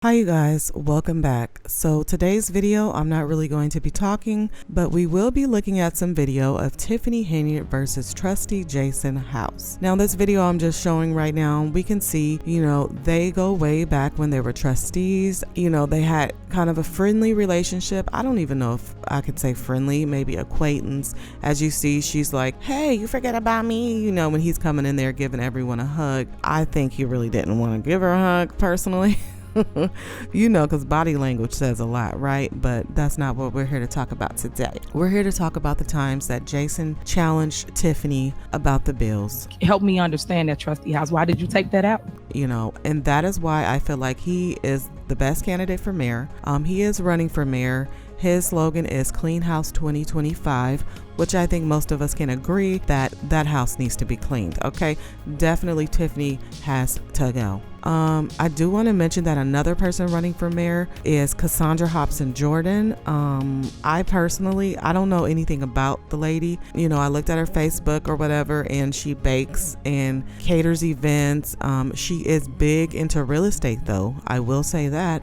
Hi you guys, welcome back. So today's video, I'm not really going to be talking, but we will be looking at some video of Tiffany Henyard versus Trustee Jason House. Now this video I'm just showing right now, we can see, they go way back when they were trustees. They had kind of a friendly relationship. I don't even know if I could say friendly, maybe acquaintance. As you see, she's like, hey, you forget about me, when he's coming in there giving everyone a hug. I think he really didn't want to give her a hug personally. Because body language says a lot, right? But that's not what we're here to talk about today. We're here to talk about the times that Jason challenged Tiffany about the bills. Help me understand that, Trustee House. Why did you take that out? And that is why I feel like he is the best candidate for mayor. He is running for mayor. His slogan is Clean House 2025, which I think most of us can agree that that house needs to be cleaned. Okay, definitely Tiffany has to go. I do want to mention that another person running for mayor is Cassandra Hobson Jordan. I don't know anything about the lady. I looked at her Facebook or whatever, and she bakes and caters events. She is big into real estate though. I will say that.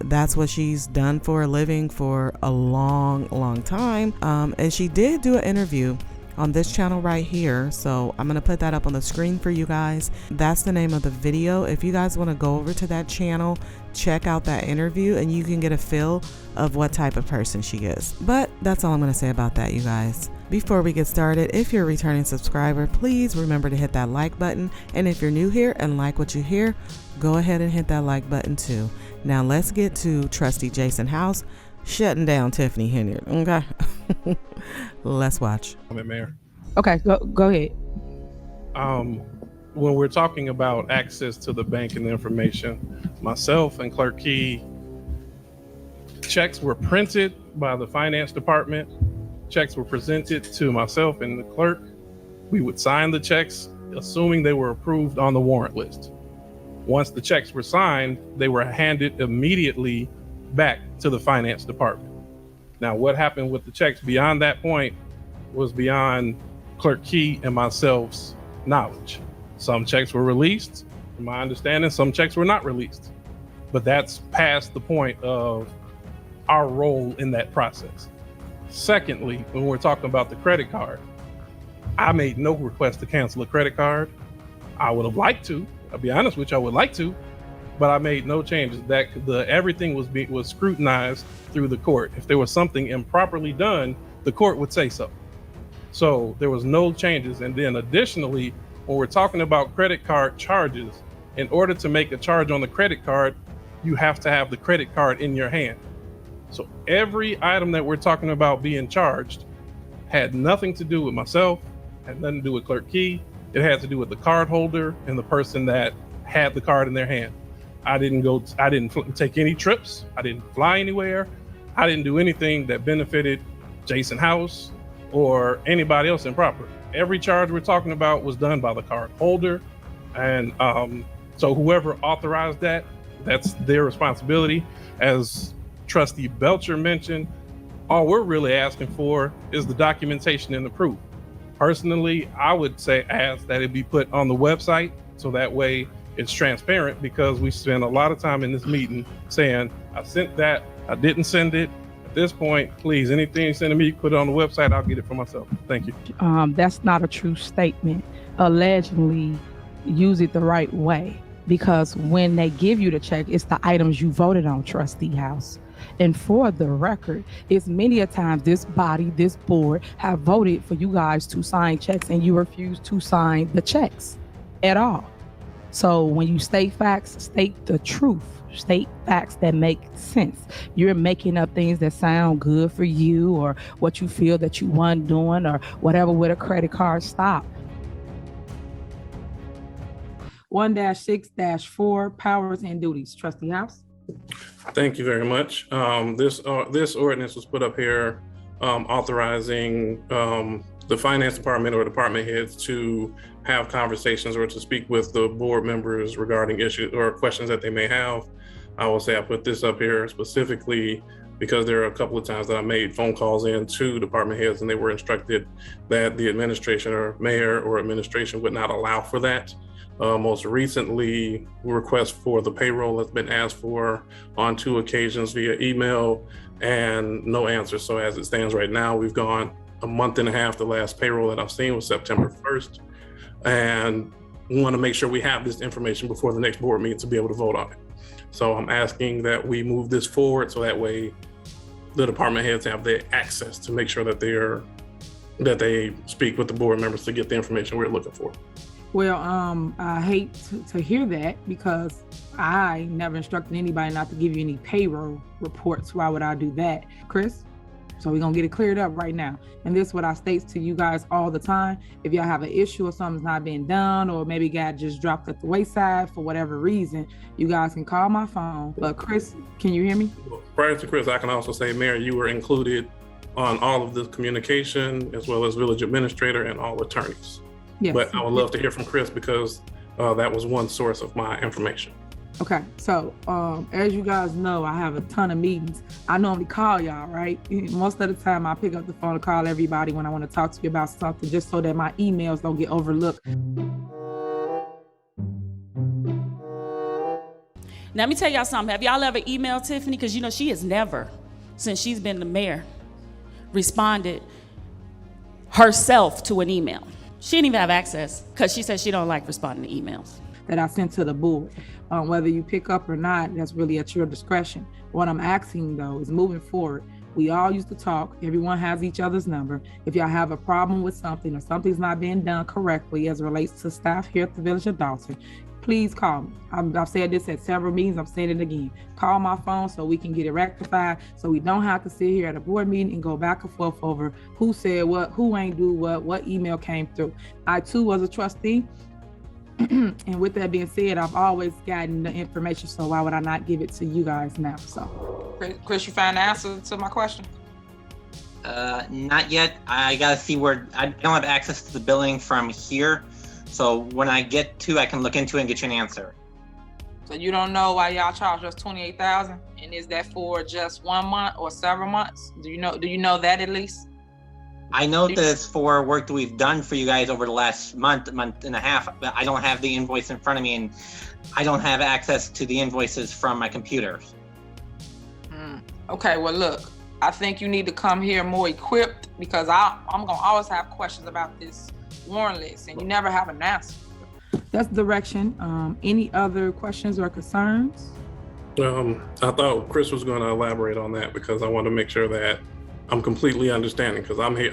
That's what she's done for a living for a long time. And she did do an interview on this channel right here, so I'm gonna put that up on the screen for you guys. That's the name of the video. If you guys want to go over to that channel, check out that interview and you can get a feel of what type of person she is. But that's all I'm gonna say about that, you guys. Before we get started, if you're a returning subscriber, please remember to hit that like button, and if you're new here and like what you hear, go ahead and hit that like button too. Now let's get to Trustee Jason House shutting down Tiffany Henyard. Okay. Let's watch. I'm Mayor. Okay, go ahead. When we're talking about access to the bank and the information, myself and Clerk Key, checks were printed by the finance department. Checks were presented to myself and the clerk. We would sign the checks, assuming they were approved on the warrant list. Once the checks were signed, they were handed immediately back to the finance department. Now, what happened with the checks beyond that point was beyond Clerk Key and myself's knowledge. Some checks were released, from my understanding, some checks were not released. But that's past the point of our role in that process. Secondly, when we're talking about the credit card, I made no request to cancel a credit card. I would have liked to, I'll be honest with you, I would like to, but I made no changes. Everything was scrutinized through the court. If there was something improperly done, the court would say so. So there was no changes. And then additionally, when we're talking about credit card charges, in order to make a charge on the credit card, you have to have the credit card in your hand. So every item that we're talking about being charged had nothing to do with myself, had nothing to do with Clerk Key. It had to do with the card holder and the person that had the card in their hand. I didn't take any trips. I didn't fly anywhere. I didn't do anything that benefited Jason House or anybody else improper. Every charge we're talking about was done by the card holder. And so whoever authorized that, that's their responsibility. As Trustee Belcher mentioned, all we're really asking for is the documentation and the proof. Personally, I would say ask that it be put on the website so that way it's transparent, because we spend a lot of time in this meeting saying, I sent that, I didn't send it. At this point, please, anything you send to me, put it on the website, I'll get it for myself. Thank you. That's not a true statement. Allegedly, use it the right way, because when they give you the check, it's the items you voted on, Trustee House. And for the record, it's many a times this body, this board have voted for you guys to sign checks and you refuse to sign the checks at all. So when you state facts, state the truth, state facts that make sense. You're making up things that sound good for you or what you feel that you want doing or whatever with a credit card. Stop. 1-6-4 powers and duties. Trustee House. Thank you very much. This ordinance was put up here authorizing the finance department or department heads to have conversations or to speak with the board members regarding issues or questions that they may have. I will say I put this up here specifically because there are a couple of times that I made phone calls in to department heads and they were instructed that the administration or mayor or administration would not allow for that. Most recently, request for the payroll has been asked for on 2 occasions via email and no answer. So as it stands right now, we've gone a month and a half. The last payroll that I've seen was September 1st. And we want to make sure we have this information before the next board meeting to be able to vote on it. So I'm asking that we move this forward so that way the department heads have the access to make sure that they speak with the board members to get the information we're looking for. Well, I hate to hear that because I never instructed anybody not to give you any payroll reports. Why would I do that? Chris? So we're gonna get it cleared up right now. And this is what I states to you guys all the time. If y'all have an issue or something's not being done, or maybe got just dropped at the wayside for whatever reason, you guys can call my phone. But Chris, can you hear me? Prior to Chris, I can also say, Mayor, you were included on all of this communication, as well as village administrator and all attorneys. Yes. But I would love to hear from Chris because that was one source of my information. Okay, so as you guys know, I have a ton of meetings. I normally call y'all, right? Most of the time I pick up the phone and call everybody when I want to talk to you about something, just so that my emails don't get overlooked. Now, let me tell y'all something. Have y'all ever emailed Tiffany? Because, you know, she has never, since she's been the mayor, responded herself to an email. She didn't even have access because she said she don't like responding to emails. That I sent to the board. Whether you pick up or not, that's really at your discretion. What I'm asking though is moving forward, we all used to talk, everyone has each other's number. If y'all have a problem with something or something's not being done correctly as it relates to staff here at the Village of Dolton, please call me. I've said this at several meetings, I'm saying it again. Call my phone so we can get it rectified, so we don't have to sit here at a board meeting and go back and forth over who said what, who ain't do what email came through. I too was a trustee. And with that being said, I've always gotten the information, so why would I not give it to you guys now? So, Chris, you find the answer to my question? Not yet. I gotta see where I don't have access to the billing from here. So when I get to, I can look into it and get you an answer. So you don't know why y'all charge us $28,000, and is that for just 1 month or several months? Do you know that at least? I know that it's for work that we've done for you guys over the last month and a half, but I don't have the invoice in front of me, and I don't have access to the invoices from my computer. Okay, well look, I think you need to come here more equipped, because I'm gonna always have questions about this warrant list, and you never have an answer. that's direction. Any other questions or concerns? I thought Chris was going to elaborate on that because I want to make sure that I'm completely understanding, because I'm here,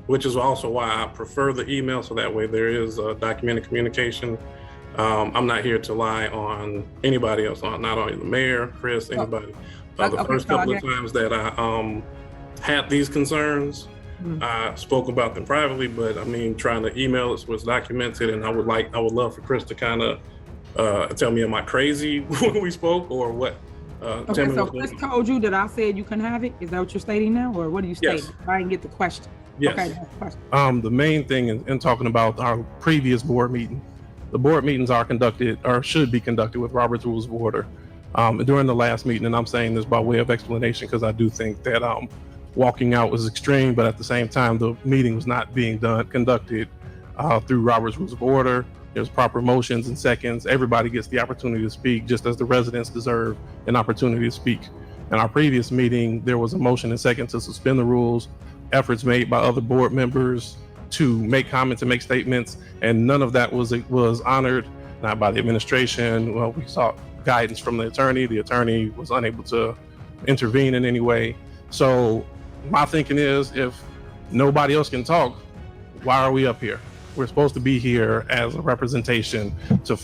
which is also why I prefer the email, so that way there is documented communication. I'm not here to lie on anybody else, not only the mayor, Chris, anybody. The first couple of times that I had these concerns, I spoke about them privately, but I mean, trying to email it was documented, and I would love for Chris to kind of tell me, am I crazy when we spoke, or what? Okay, so Chris told you that I said you can have it? Is that what you're stating now, or what are you stating? Yes. I didn't get the question. Yes. Okay, that's the question. The main thing in talking about our previous board meeting, the board meetings are conducted, or should be conducted, with Robert's Rules of Order. During the last meeting, and I'm saying this by way of explanation because I do think that walking out was extreme, but at the same time, the meeting was not being conducted through Robert's Rules of Order. There's proper motions and seconds. Everybody gets the opportunity to speak, just as the residents deserve an opportunity to speak. In our previous meeting, there was a motion and second to suspend the rules, efforts made by other board members to make comments and make statements, and none of that was honored, not by the administration. Well, we sought guidance from the attorney. The attorney was unable to intervene in any way. So my thinking is, if nobody else can talk, why are we up here? We're supposed to be here as a representation to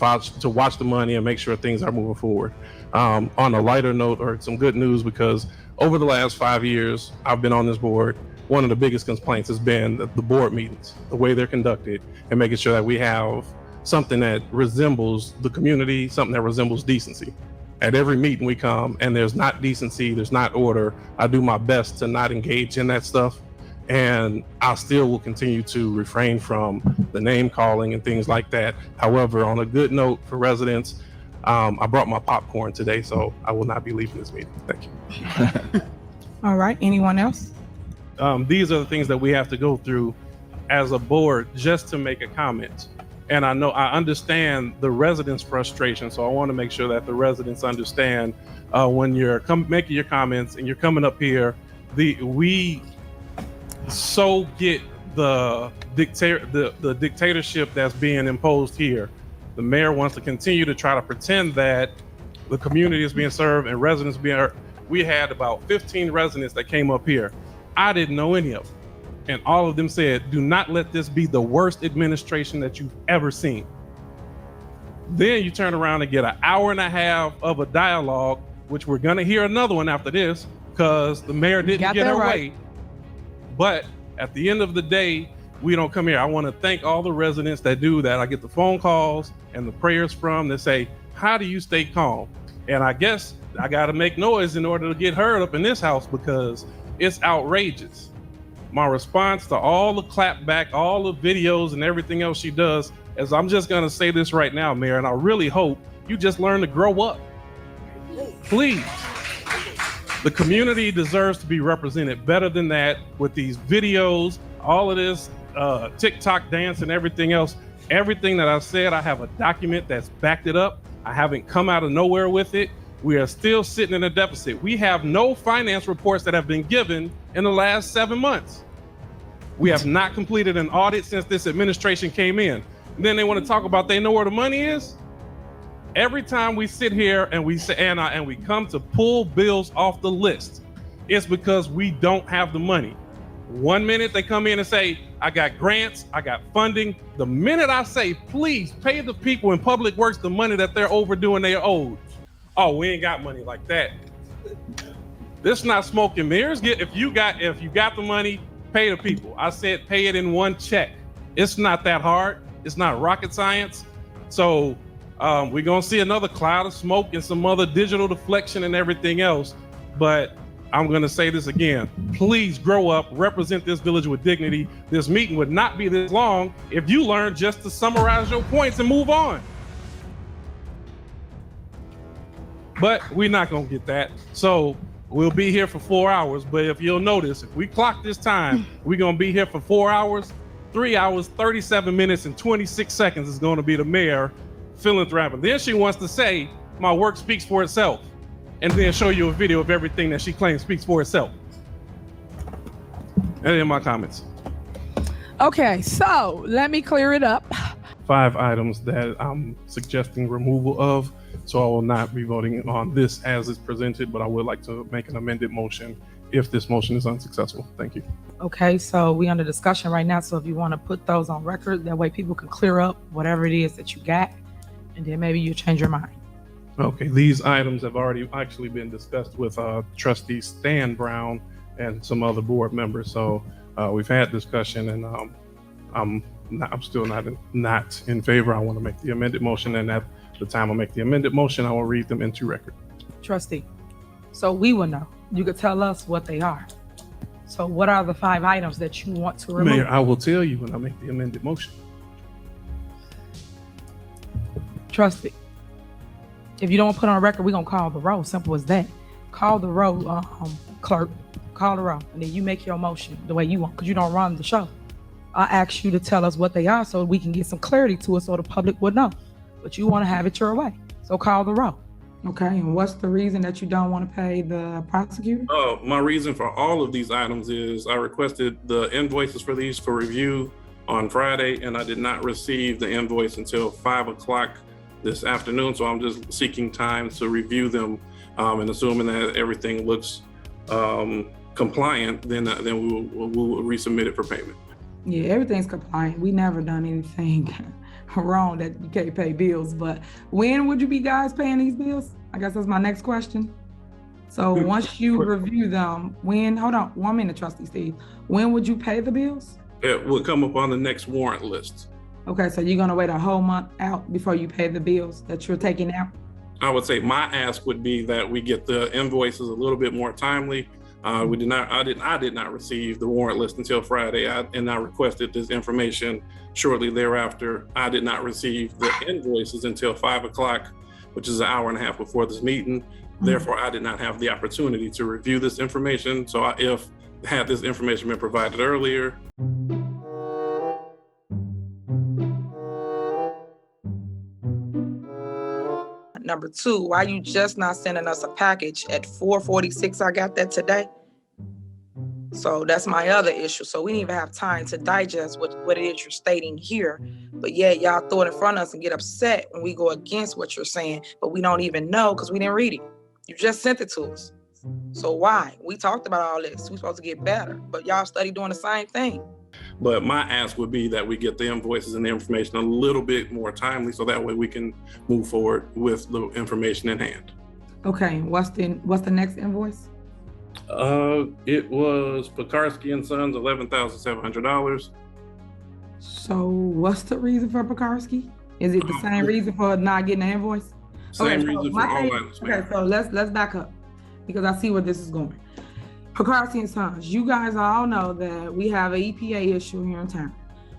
watch the money and make sure things are moving forward. On a lighter note, or some good news, because over the last 5 years I've been on this board, one of the biggest complaints has been the board meetings, the way they're conducted, and making sure that we have something that resembles the community, something that resembles decency. At every meeting we come and there's not decency, there's not order, I do my best to not engage in that stuff. And I still will continue to refrain from the name calling and things like that. However, on a good note for residents, I brought my popcorn today, so I will not be leaving this meeting. Thank you. All right, anyone else? These are the things that we have to go through as a board just to make a comment. And I understand the residents' frustration. So I want to make sure that the residents understand when you're making your comments and you're coming up here, we so get the dictatorship that's being imposed here. The mayor wants to continue to try to pretend that the community is being served and residents being heard. We had about 15 residents that came up here. I didn't know any of them. And all of them said, do not let this be the worst administration that you've ever seen. Then you turn around and get an hour and a half of a dialogue, which we're gonna hear another one after this, because the mayor didn't get her way. But at the end of the day, we don't come here. I wanna thank all the residents that do that. I get the phone calls and the prayers from that say, how do you stay calm? And I guess I gotta make noise in order to get heard up in this house because it's outrageous. My response to all the clapback, all the videos and everything else she does is I'm just gonna say this right now, Mayor, and I really hope you just learn to grow up. Please. The community deserves to be represented better than that with these videos, all of this TikTok dance and everything else. Everything that I said, I have a document that's backed it up. I haven't come out of nowhere with it. We are still sitting in a deficit. We have no finance reports that have been given in the last 7 months. We have not completed an audit since this administration came in. And then they want to talk about they know where the money is. Every time we sit here and we say and we come to pull bills off the list, it's because we don't have the money. 1 minute they come in and say, I got grants, I got funding. The minute I say, please pay the people in public works the money that they're overdue and they're owed. Oh, we ain't got money like that. This is not smoke and mirrors. If you got the money, pay the people. I said pay it in one check. It's not that hard. It's not rocket science. So we're gonna see another cloud of smoke and some other digital deflection and everything else. But I'm gonna say this again. Please grow up, represent this village with dignity. This meeting would not be this long if you learned just to summarize your points and move on. But we're not gonna get that. So we'll be here for 4 hours. But if you'll notice, if we clock this time, we're gonna be here for 4 hours. 3 hours, 37 minutes, and 26 seconds is gonna be the mayor philanthroping. Then she wants to say, my work speaks for itself. And then show you a video of everything that she claims speaks for itself. And then my comments. Okay, so let me clear it up. 5 items that I'm suggesting removal of. So I will not be voting on this as it's presented, but I would like to make an amended motion if this motion is unsuccessful. Thank you. Okay, so we under discussion right now. So if you want to put those on record, that way people can clear up whatever it is that you got, and then maybe you change your mind. Okay, these items have already actually been discussed with Trustee Stan Brown and some other board members. So we've had discussion, and I'm still not in favor. I want to make the amended motion, and at the time I make the amended motion, I will read them into record. Trustee, so we will know. You could tell us what they are. So what are the 5 items that you want to remove? Mayor, I will tell you when I make the amended motion. Trustee, if you don't put on record, we're gonna call the roll. Simple as that. Call the roll, clerk. Call the roll, and then you make your motion the way you want, because you don't run the show. I ask you to tell us what they are so we can get some clarity to it so the public would know. But you want to have it your way. So call the roll. Okay, and what's the reason that you don't want to pay the prosecutor? My reason for all of these items is I requested the invoices for these for review on Friday, and I did not receive the invoice until 5 o'clock this afternoon. So I'm just seeking time to review them, and assuming that everything looks compliant, then we'll resubmit it for payment. Yeah, everything's compliant. We never done anything wrong that you can't pay bills. But when would you be guys paying these bills? I guess that's my next question. So once you review them, hold on 1 minute, Trustee Steve. When would you pay the bills? It will come up on the next warrant list. Okay, so you're gonna wait a whole month out before you pay the bills that you're taking out? I would say my ask would be that we get the invoices a little bit more timely. I did not receive the warrant list until Friday, and I requested this information shortly thereafter. I did not receive the invoices until 5 o'clock, which is an hour and a half before this meeting. Therefore, I did not have the opportunity to review this information. So if had this information been provided earlier, Number two, why you just not sending us a package at 4:46? I got that today. So that's my other issue. So we didn't even have time to digest what it is you're stating here. But yeah, y'all throw it in front of us and get upset when we go against what you're saying, but we don't even know because we didn't read it. You just sent it to us. So why? We talked about all this. We're supposed to get better, but y'all study doing the same thing. But my ask would be that we get the invoices and the information a little bit more timely, so that way we can move forward with the information in hand. Okay, what's the next invoice? It was Pekarsky and Sons, $11,700. So what's the reason for Pekarsky? Is it the same reason for not getting the invoice? Same reason for all items. Okay, so let's back up because I see where this is going. Pekarsky and Sons, you guys all know that we have an EPA issue here in town.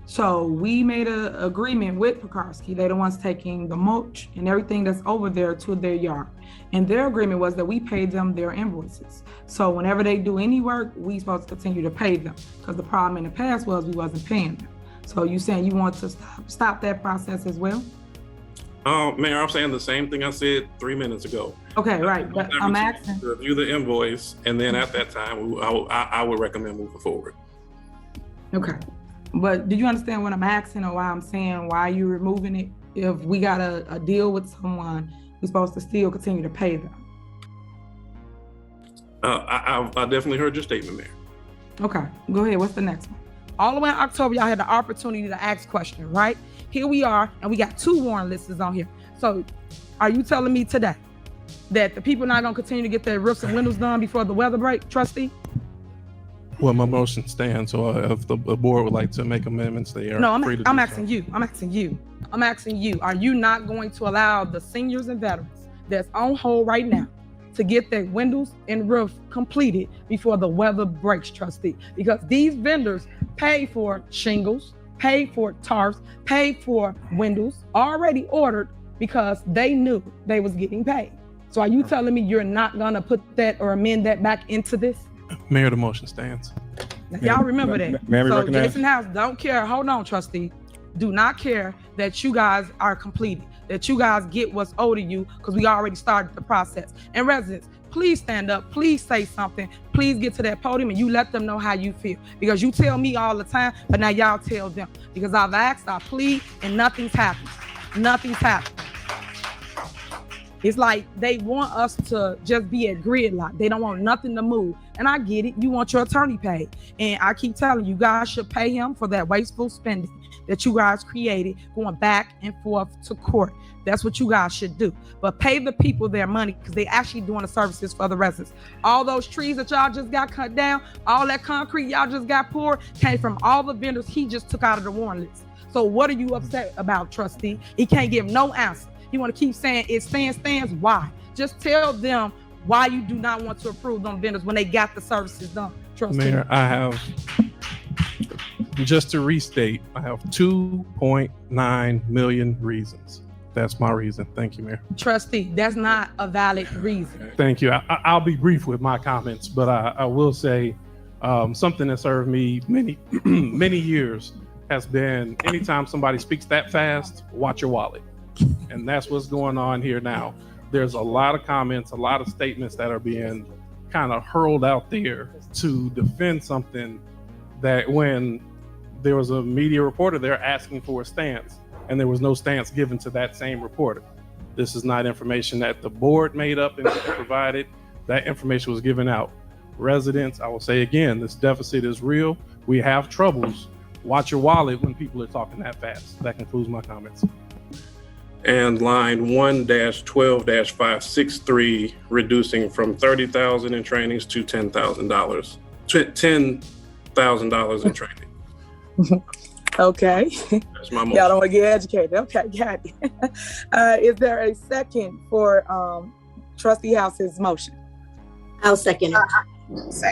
So we made an agreement with Pekarsky. They're the ones taking the mulch and everything that's over there to their yard. And their agreement was that we paid them their invoices. So whenever they do any work, we supposed to continue to pay them because the problem in the past was we wasn't paying them. So you saying you want to stop that process as well? Mayor, I'm saying the same thing I said 3 minutes ago. Okay, right, but I'm asking. Review the invoice, and then at that time, I would recommend moving forward. Okay, but do you understand what I'm asking or why I'm saying why you're removing it? If we got a deal with someone, we're supposed to still continue to pay them. I definitely heard your statement, Mayor. Okay, go ahead. What's the next one? All the way in October, y'all had the opportunity to ask questions, right? Here we are, and we got 2 warrant lists on here. So are you telling me today that the people not gonna continue to get their roofs and windows done before the weather break, trustee? Well, my motion stands, so if the board would like to make amendments, they are free to do I'm so. asking you, are you not going to allow the seniors and veterans that's on hold right now to get their windows and roof completed before the weather breaks, trustee? Because these vendors pay for shingles, pay for tarps, pay for windows, already ordered because they knew they was getting paid. So are you telling me you're not gonna put that or amend that back into this? Mayor, the motion stands. Now, y'all remember that. May I be So recognized? Jason House don't care, hold on, trustee, do not care that you guys are completed, that you guys get what's owed to you because we already started the process. And residents, please stand up, please say something, please get to that podium and you let them know how you feel. Because you tell me all the time, but now y'all tell them. Because I've asked, I plead, and nothing's happened. Nothing's happened. It's like they want us to just be at gridlock. They don't want nothing to move. And I get it, you want your attorney paid. And I keep telling you, guys should pay him for that wasteful spending that you guys created going back and forth to court. That's what you guys should do. But pay the people their money because they actually doing the services for the residents. All those trees that y'all just got cut down, all that concrete y'all just got poured came from all the vendors he just took out of the warrant list. So what are you upset about, trustee? He can't give no answer. You want to keep saying it stands. Why? Just tell them why you do not want to approve them vendors when they got the services done, trustee. Mayor, I have, just to restate, I have 2.9 million reasons. That's my reason. Thank you, Mayor. Trustee, that's not a valid reason. Thank you. I'll be brief with my comments, but I will say something that served me many years has been anytime somebody speaks that fast, watch your wallet. And that's what's going on here now. There's a lot of comments, a lot of statements that are being kind of hurled out there to defend something that when there was a media reporter there asking for a stance, and there was no stance given to that same reporter. This is not information that the board made up and provided. That information was given out. Residents, I will say again, this deficit is real. We have troubles. Watch your wallet when people are talking that fast. That concludes my comments. And line 1-12-563, reducing from $30,000 in trainings to $10,000. $10,000 in training. Okay. That's my motion. Y'all don't want to get educated. Okay, got it. Is there a second for Trustee House's motion? I'll second it.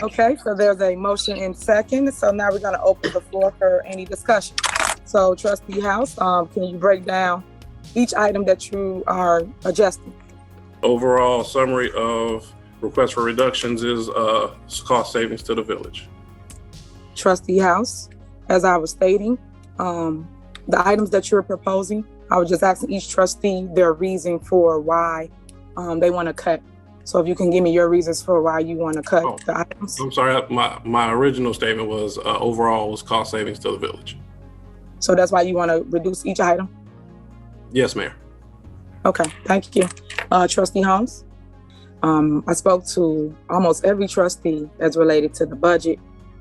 Okay, so there's a motion and second. So now we're going to open the floor for any discussion. So Trustee House, can you break down each item that you are adjusting? Overall summary of request for reductions is cost savings to the village. Trustee House, as I was stating, the items that you're proposing I was just asking each trustee their reason for why they want to cut. So if you can give me your reasons for why you want to cut the items. I'm sorry, my original statement was overall was cost savings to the village. So that's why you want to reduce each item? Yes, Mayor. Okay, thank you. Trustee Holmes? I spoke to almost every trustee that's related to the budget.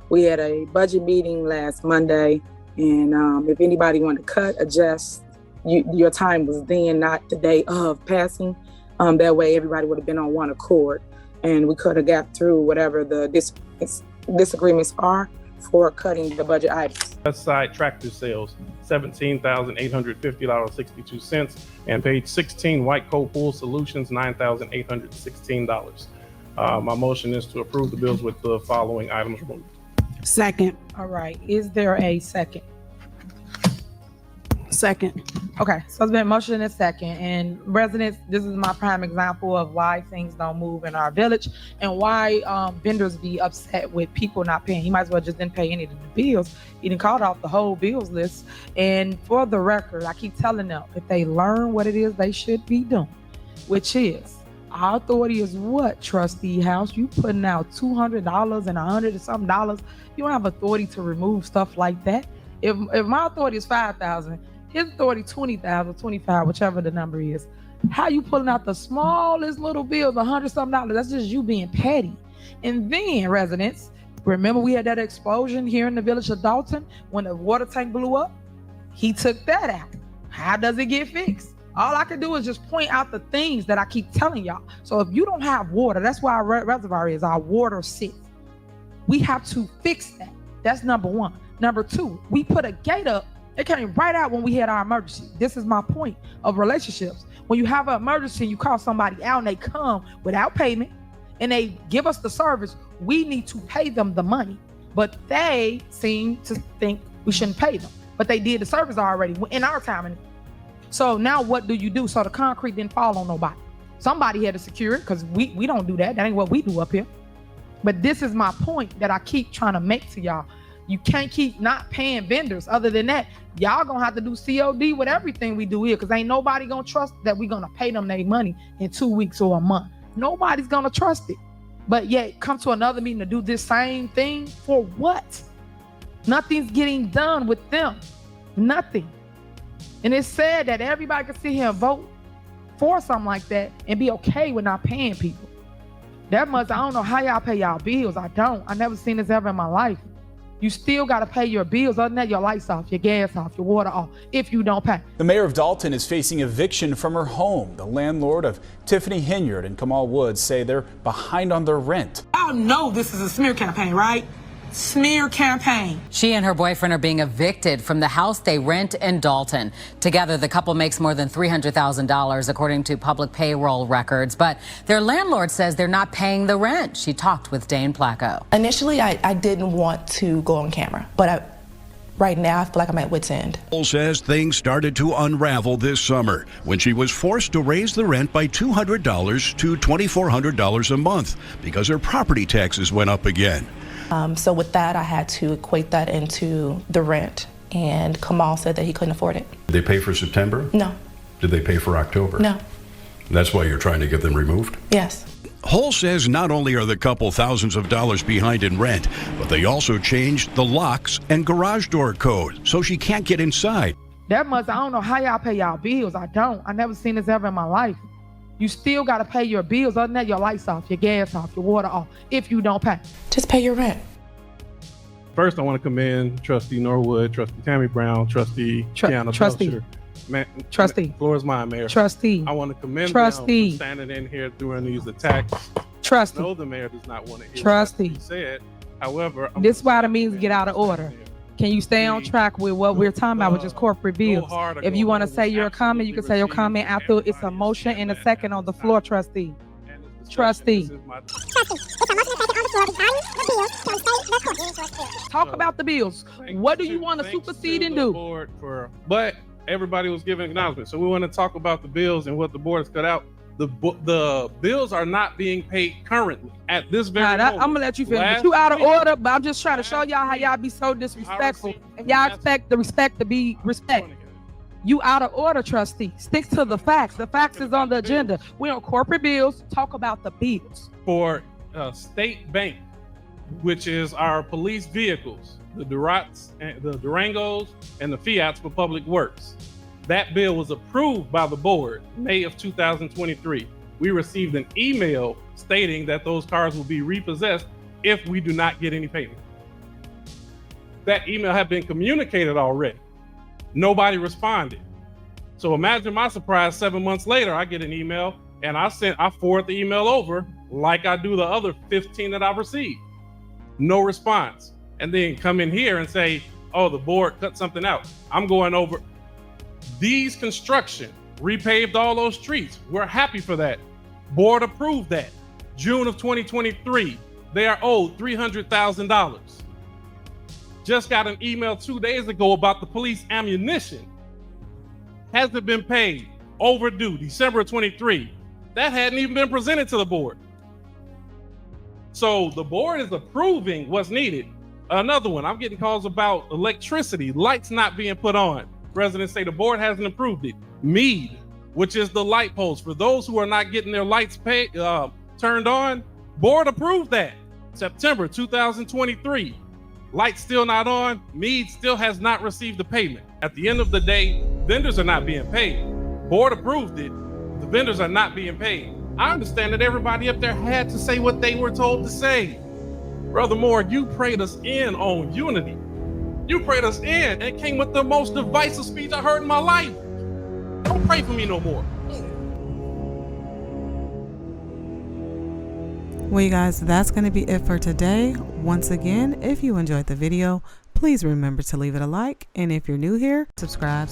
We had a budget meeting last Monday, and if anybody wanted to cut, adjust, your time was then, not the day of passing. That way everybody would have been on one accord, and we could have got through whatever the disagreements are for cutting the budget items. West Side tractor sales, $17,850.62, and page 16, White Coat Pool Solutions, $9,816. My motion is to approve the bills with the following items removed. Second. All right. Is there a second? Second. Okay, so it's been a motion and a second. And residents, this is my prime example of why things don't move in our village and why vendors be upset with people not paying. He might as well just didn't pay any of the bills. He didn't call off the whole bills list. And for the record, I keep telling them, if they learn what it is they should be doing, which is, our authority is what, Trustee House? You putting out $200 and $100 and something dollars. You don't have authority to remove stuff like that. If my authority is $5,000, his authority $20,000, $25,000, whichever the number is. How you pulling out the smallest little bills, $100 something? That's just you being petty. And then residents, remember we had that explosion here in the Village of Dolton when the water tank blew up? He took that out. How does it get fixed? All I can do is just point out the things that I keep telling y'all. So if you don't have water, that's why our reservoir is, our water sits. We have to fix that. That's number one. Number two, we put a gate up. It came right out when we had our emergency. This is my point of relationships. When you have an emergency, you call somebody out and they come without payment and they give us the service, we need to pay them the money. But they seem to think we shouldn't pay them. But they did the service already in our time. So now what do you do? So the concrete didn't fall on nobody. Somebody had to secure it because we don't do that. That ain't what we do up here. But this is my point that I keep trying to make to y'all. You can't keep not paying vendors. Other than that, y'all gonna have to do COD with everything we do here because ain't nobody gonna trust that we're gonna pay them their money in 2 weeks or a month. Nobody's gonna trust it. But yet come to another meeting to do this same thing for what? Nothing's getting done with them. Nothing. And it's sad that everybody can sit here and vote for something like that and be okay with not paying people. That much, I don't know how y'all pay y'all bills. I never seen this ever in my life. You still got to pay your bills. Other than that, your lights off, your gas off, your water off, if you don't pay. The mayor of Dolton is facing eviction from her home. The landlord of Tiffany Henyard and Kamal Woods say they're behind on their rent. I know this is a smear campaign, right? Smear campaign. She and her boyfriend are being evicted from the house they rent in Dolton. Together, the couple makes more than $300,000, according to public payroll records. But their landlord says they're not paying the rent. She talked with Dane Placco. Initially, I didn't want to go on camera, but right now, I feel like I'm at wit's end. Cole says things started to unravel this summer when she was forced to raise the rent by $200 to $2,400 a month because her property taxes went up again. So with that, I had to equate that into the rent, and Kamal said that he couldn't afford it. Did they pay for September? No. Did they pay for October? No. That's why you're trying to get them removed? Yes. Hull says not only are the couple thousands of dollars behind in rent, but they also changed the locks and garage door code so she can't get inside. That much, I don't know how y'all pay y'all bills. I never seen this ever in my life. You still got to pay your bills. Other than that, your lights off, your gas off, your water off, if you don't pay. Just pay your rent. First, I want to commend Trustee Norwood, Trustee Tammy Brown, Trustee Kiana Trustee. Trustee. Floor is mine, Mayor. Trustee. I want to commend Trustee. them for standing in here during these attacks. Trustee. No, the mayor does not want to hear Trustee. what he said. However, this is why the meetings get out of order. Can you stay on track with what we're talking about, which is corporate bills? If you want to say your comment, you can say your comment after it's a motion and a second on the floor, Trustee. Trustee. Talk about the bills. What do you want to supersede and do? But everybody was giving acknowledgement. So we want to talk about the bills and what the board has cut out. The bills are not being paid currently at this very moment. I'm gonna let you finish. You out of order, but I'm just trying to show y'all how y'all be so disrespectful and y'all expect the respect to be respect. You out of order, trustee. Stick to the facts. The facts is on the agenda. We on corporate bills. Talk about the bills. For State Bank, which is our police vehicles, the Durangos and the Fiats for Public Works. That bill was approved by the board May of 2023. We received an email stating that those cars will be repossessed if we do not get any payment. That email had been communicated already. Nobody responded. So imagine my surprise, 7 months later, I get an email and I forward the email over like I do the other 15 that I've received. No response. And then come in here and say, oh, the board cut something out. I'm going over. These construction repaved all those streets. We're happy for that. Board approved that. June of 2023, they are owed $300,000. Just got an email 2 days ago about the police ammunition. Hasn't been paid. Overdue, December of 23. That hadn't even been presented to the board. So the board is approving what's needed. Another one, I'm getting calls about electricity, lights not being put on. Residents say the board hasn't approved it. Mead, which is the light post for those who are not getting their lights turned on, board approved that. September 2023. Lights still not on. Mead still has not received the payment. At the end of the day, vendors are not being paid. Board approved it. The vendors are not being paid. I understand that everybody up there had to say what they were told to say. Brother Moore, you prayed us in on unity. You prayed us in and came with the most divisive speech I heard in my life. Don't pray for me no more. Well, you guys, that's going to be it for today. Once again, if you enjoyed the video, please remember to leave it a like. And if you're new here, subscribe.